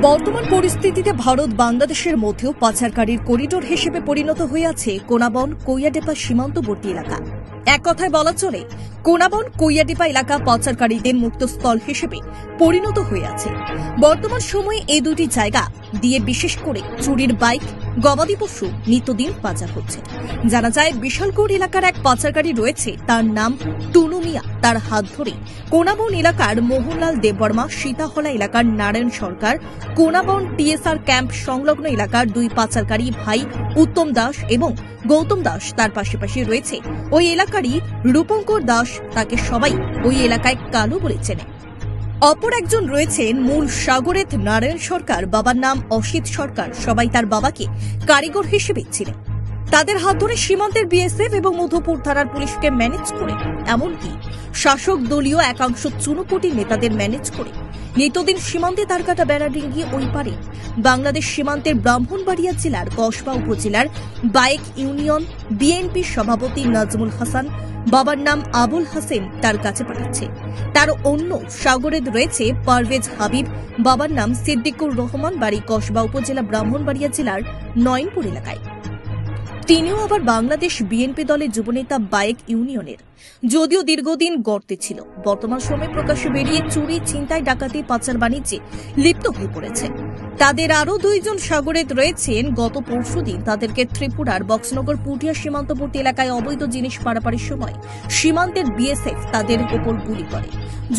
বর্তমান পরিস্থিতিতে ভারত বাংলাদেশের মধ্যেও পাচারকারীর করিডোর হিসেবে পরিণত হয়ে আছে কোনাবন কৈয়াডেপা সীমান্তবর্তী এলাকা। এক কথায় বলা চলে, কোনাবন কৈয়াডেপা এলাকা পাচারকারীদের মুক্তস্থল হিসেবে পরিণত হয়ে আছে। বর্তমান সময়ে এই দুটি জায়গা দিয়ে বিশেষ করে চুরির বাইক, গবাদি পশু নিত্যদিন পাচার হচ্ছে। জানা যায়, বিশালগড় এলাকার এক পাচারকারী রয়েছে, তার নাম টুনু মিয়া। তার হাত ধরে কোনাবন এলাকার মোহনলাল দেববর্মা, সীতাহলা এলাকার নারায়ণ সরকার, কোনাবন টিএসআর ক্যাম্প সংলগ্ন এলাকার দুই পাচারকারী ভাই উত্তম দাস এবং গৌতম দাস, তার পাশাপাশি রয়েছে ওই এলাকারই রূপঙ্কর দাস, তাকে সবাই ওই এলাকায় কালো বলে চেনে। অপর একজন রয়েছেন মূল সাগরেত নারায়ণ সরকার, বাবার নাম অসিত সরকার। সবাই তার বাবাকে কারিগর হিসেবে ছিলেন। তাদের হাত ধরে সীমান্তের বিএসএফ এবং মধুপুর থানার পুলিশকে ম্যানেজ করে, এমনকি শাসক দলীয় একাংশ চুনোপুটি নেতাদের ম্যানেজ করে নিত্যদিন সীমান্তে তারকাটা বেড়া ডিঙ্গিয়ে ওই পারে বাংলাদেশ সীমান্তের ব্রাহ্মণবাড়িয়া জেলার কসবা উপজেলার বায়েক ইউনিয়ন বিএনপি সভাপতি নাজমুল হাসান, বাবার নাম আবুল হাসেন, তার কাছে পাঠাচ্ছে। তার অন্য সাগরে রয়েছে পারভেজ হাবিব, বাবার নাম সিদ্দিকুর রহমান, বাড়ি কসবা উপজেলা ব্রাহ্মণবাড়িয়া জেলার নয়নপুর এলাকায়। তিনিও আবার বাংলাদেশ বিএনপি দলের যুবনেতা বায়েক ইউনিয়নের। যদিও দীর্ঘদিন গর্তে ছিল, বর্তমান সময়ে প্রকাশ্যে বেরিয়ে চুরি, ছিনতাই, ডাকাতি, পাচার বাণিজ্যে লিপ্ত হয়ে পড়েছে। তাদের আরও দুইজন সাগরেত রয়েছেন। গত পরশুদিন তাদেরকে ত্রিপুরার বক্সনগর পুটিয়া সীমান্তবর্তী এলাকায় অবৈধ জিনিস পারাপারের সময় সীমান্তের বিএসএফ তাদের উপর গুলি করে।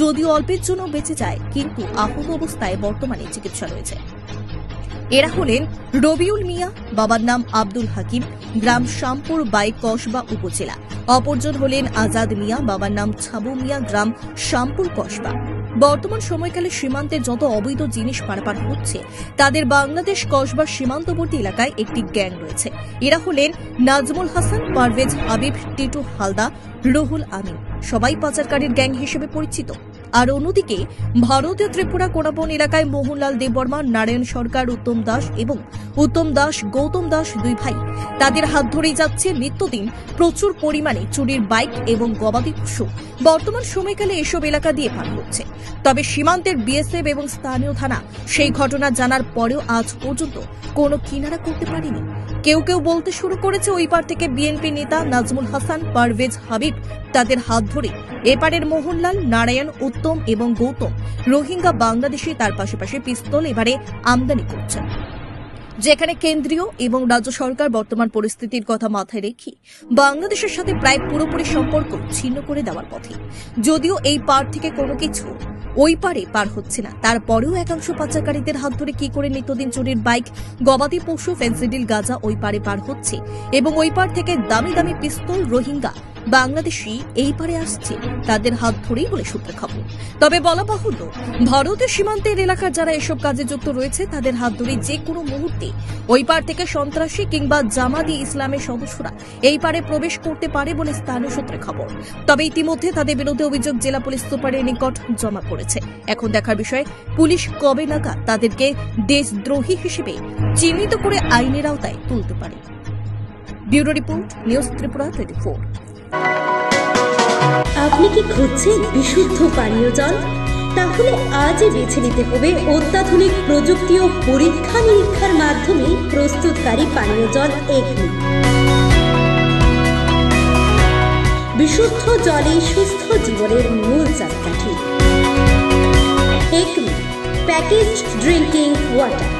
যদিও অল্পের জন্য বেঁচে যায়, কিন্তু আহত অবস্থায় বর্তমানে চিকিৎসা রয়েছে। এরা হলেন রবিউল মিয়া, বাবার নাম আব্দুল হাকিম, গ্রাম শামপুর, বাই কসবা উপজেলা। অপরজন হলেন আজাদ মিয়া, বাবার নাম ছাবু মিয়া, গ্রাম শামপুর, কসবা। বর্তমান সময়কালে সীমান্তে যত অবৈধ জিনিস পারাপার হচ্ছে, তাদের বাংলাদেশ কসবা সীমান্তবর্তী এলাকায় একটি গ্যাং রয়েছে। এরা হলেন নাজমুল হাসান, পারভেজ হাবিব, টিটু হালদা, রুহুল আমিন, সবাই পাচারকারীর গ্যাং হিসেবে পরিচিত। আর অন্যদিকে ভারতীয় ত্রিপুরা কোনাবন এলাকায় মোহনলাল দেববর্মা, নারায়ণ সরকার, উত্তম দাস এবং উত্তম দাস, গৌতম দাস, দুই ভাই। তাদের হাত ধরেই যাচ্ছে নিত্যদিন প্রচুর পরিমাণে চুরির বাইক এবং গবাদি পশু। বর্তমান সময়কালে এসব এলাকা দিয়ে পার হচ্ছে। তবে সীমান্তের বিএসএফ এবং স্থানীয় থানা সেই ঘটনা জানার পরেও আজ পর্যন্ত কোনো কিনারা করতে পারেনি। কেউ কেউ বলতে শুরু করেছে, ওই পার থেকে বিএনপি নেতা নাজমুল হাসান, পারভেজ হাবিব তাদের হাত ধরে এপারের মোহনলাল, নারায়ণ, উত্তম এবং গৌতম রোহিঙ্গা বাংলাদেশি, তার পাশাপাশি পিস্তল এবারে আমদানি করছেন। যেখানে কেন্দ্রীয় এবং রাজ্য সরকার বর্তমান পরিস্থিতির কথা মাথায় রেখে বাংলাদেশের সাথে প্রায় পুরোপুরি সম্পর্ক ছিন্ন করে দেওয়ার পথে। যদিও এই পার থেকে কোনো কিছু ওই পারে পার হচ্ছে না, তারপরেও একাংশ পাচারকারীদের হাত ধরে কি করে নিত্যদিন চুরির বাইক, গবাদি পশু, ফেন্সিডিল, গাঁজা ওই পারে পার হচ্ছে এবং ওই পার থেকে দামি দামি পিস্তল রোহিঙ্গা বাংলাদেশি এই পারে আসছে, তাদের হাত ধরেই বলে সূত্রে খবর। তবে বলা বাহুল্য, ভারতীয় সীমান্তের এলাকার যারা এসব কাজে যুক্ত রয়েছে, তাদের হাত ধরে যে কোনো মুহূর্তে ওই পার থেকে সন্ত্রাসী কিংবা জামাতি ইসলামের সদস্যরা এই পারে প্রবেশ করতে পারে বলে স্থানীয় সূত্রে খবর। তবে ইতিমধ্যে তাদের বিরুদ্ধে অভিযোগ জেলা পুলিশ সুপারের নিকট জমা পড়েছে। এখন দেখার বিষয়, পুলিশ কবে নাগাদ তাদেরকে দেশদ্রোহী হিসেবে চিহ্নিত করে আইনের আওতায় তুলতে পারে। Bureau report, news Tripura 24। আপনি কি খুঁজছেন বিশুদ্ধ পানীয় জল? তাহলে আজই বেছে নিতে হবে অত্যাধুনিক প্রযুক্তি ও পরীক্ষা নিরীক্ষার মাধ্যমে প্রস্তুতকারী পানীয় জল একমি। বিশুদ্ধ জলে সুস্থ জীবনের মূল চাকাঠি। Acme packaged drinking water.